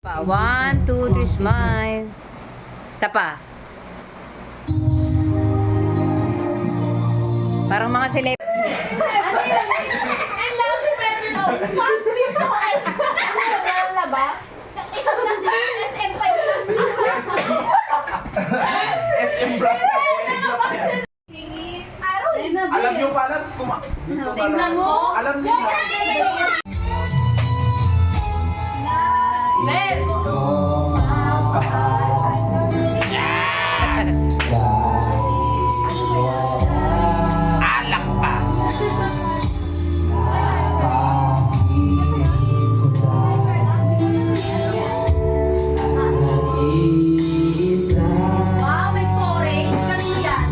Pa, 1, 2, 3, smile. Isa pa. Parang mga celeb. Ano yun? Ang love si Pepe no. Fuck me po. Ano yun? Nalala Isang na si SM5 plus SM Plus na po. Araw eh. Alam nyo pala, gusto Tingnan mo. Alam nyo ba? Let's Alak pa. Wow, may scoring. Kanino yan?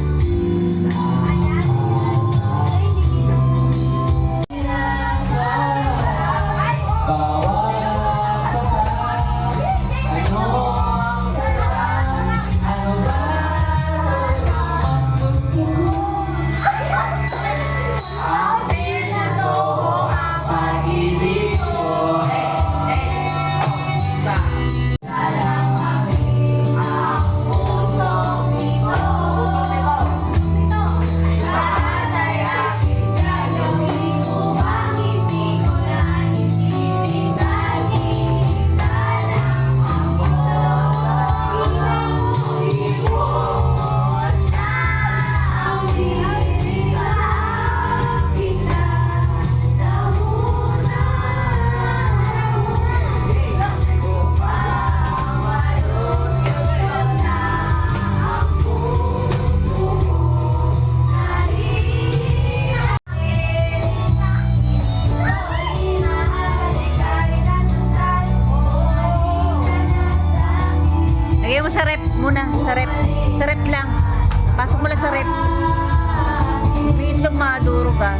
Lagay mo sa rep muna. Sa rep. Sa rep lang. Pasok mo lang sa rep. May itlog maduro ka.